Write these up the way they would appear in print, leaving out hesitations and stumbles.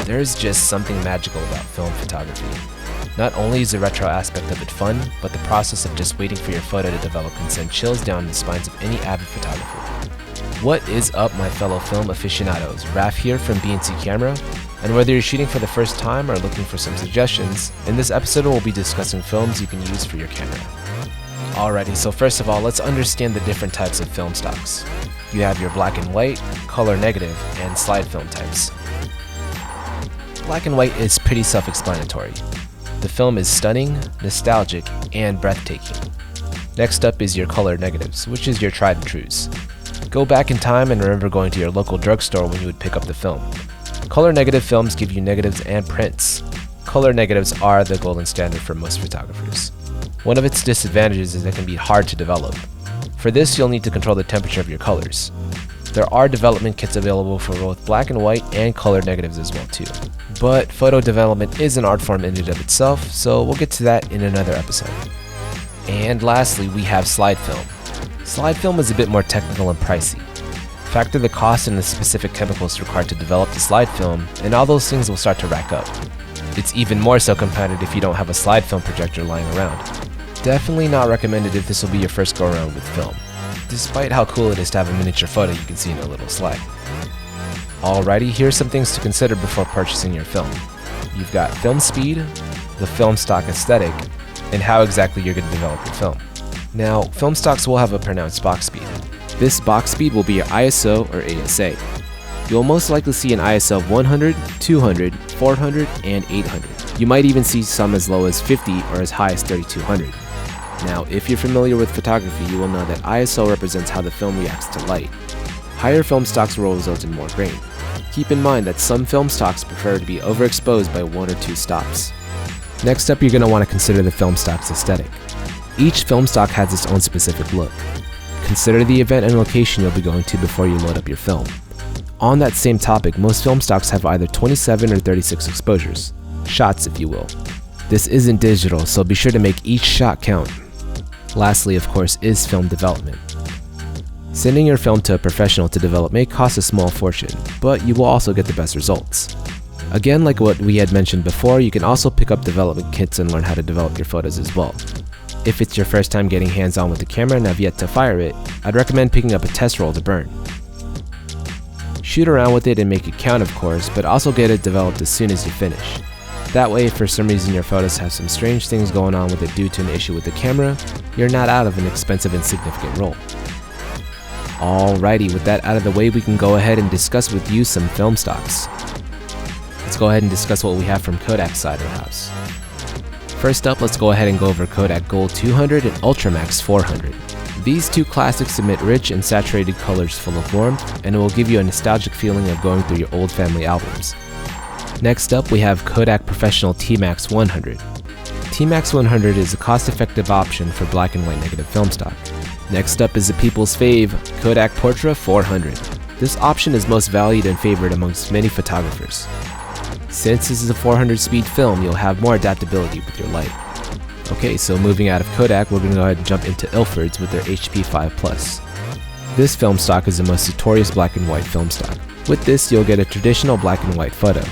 There's just something magical about film photography. Not only is the retro aspect of it fun, but the process of just waiting for your photo to develop can send chills down the spines of any avid photographer. What is up, my fellow film aficionados? Raf here from B&C Camera, and whether you're shooting for the first time or looking for some suggestions, in this episode we'll be discussing films you can use for your camera. Alrighty, so first of all, let's understand the different types of film stocks. You have your black and white, color negative, and slide film types. Black and white is pretty self-explanatory. The film is stunning, nostalgic, and breathtaking. Next up is your color negatives, which is your tried and trues. Go back in time and remember going to your local drugstore when you would pick up the film. Color negative films give you negatives and prints. Color negatives are the golden standard for most photographers. One of its disadvantages is that it can be hard to develop. For this, you'll need to control the temperature of your colors. There are development kits available for both black and white and color negatives as well too. But photo development is an art form in and of itself, so we'll get to that in another episode. And lastly, we have slide film. Slide film is a bit more technical and pricey. Factor the cost and the specific chemicals required to develop the slide film, and all those things will start to rack up. It's even more so compounded if you don't have a slide film projector lying around. Definitely not recommended if this will be your first go around with film, despite how cool it is to have a miniature photo you can see in a little slide. Alrighty, here's some things to consider before purchasing your film. You've got film speed, the film stock aesthetic, and how exactly you're going to develop your film. Now, film stocks will have a pronounced box speed. This box speed will be your ISO or ASA. You'll most likely see an ISO of 100, 200, 400, and 800. You might even see some as low as 50 or as high as 3200. Now, if you're familiar with photography, you will know that ISO represents how the film reacts to light. Higher film stocks will result in more grain. Keep in mind that some film stocks prefer to be overexposed by 1 or 2 stops. Next up, you're going to want to consider the film stock's aesthetic. Each film stock has its own specific look. Consider the event and location you'll be going to before you load up your film. On that same topic, most film stocks have either 27 or 36 exposures. Shots, if you will. This isn't digital, so be sure to make each shot count. Lastly, of course, is film development. Sending your film to a professional to develop may cost a small fortune, but you will also get the best results. Again, like what we had mentioned before, you can also pick up development kits and learn how to develop your photos as well. If it's your first time getting hands-on with the camera and have yet to fire it, I'd recommend picking up a test roll to burn. Shoot around with it and make it count, of course, but also get it developed as soon as you finish. That way, if for some reason your photos have some strange things going on with it due to an issue with the camera, you're not out of an expensive and significant roll. Alrighty, with that out of the way, we can go ahead and discuss with you some film stocks. Let's go ahead and discuss what we have from Kodak's side of the house. First up, let's go ahead and go over Kodak Gold 200 and Ultramax 400. These two classics emit rich and saturated colors full of warmth, and it will give you a nostalgic feeling of going through your old family albums. Next up, we have Kodak Professional T-Max 100. T-Max 100 is a cost-effective option for black and white negative film stock. Next up is the people's fave, Kodak Portra 400. This option is most valued and favored amongst many photographers. Since this is a 400 speed film, you'll have more adaptability with your light. Okay, so moving out of Kodak, we're going to go ahead and jump into Ilford's with their HP5 Plus. This film stock is the most notorious black and white film stock. With this, you'll get a traditional black and white photo.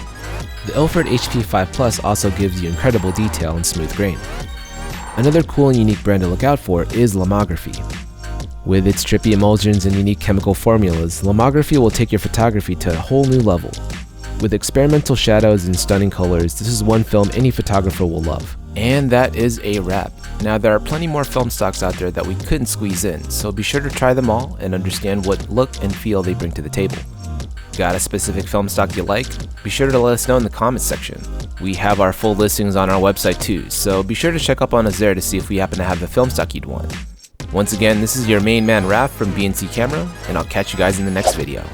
The Ilford HP5 Plus also gives you incredible detail and smooth grain. Another cool and unique brand to look out for is Lomography. With its trippy emulsions and unique chemical formulas, Lomography will take your photography to a whole new level. With experimental shadows and stunning colors, this is one film any photographer will love. And that is a wrap. Now, there are plenty more film stocks out there that we couldn't squeeze in, so be sure to try them all and understand what look and feel they bring to the table. Got a specific film stock you like? Be sure to let us know in the comments section. We have our full listings on our website too, so be sure to check up on us there to see if we happen to have the film stock you'd want. Once again, this is your main man Raph from B&C Camera, and I'll catch you guys in the next video.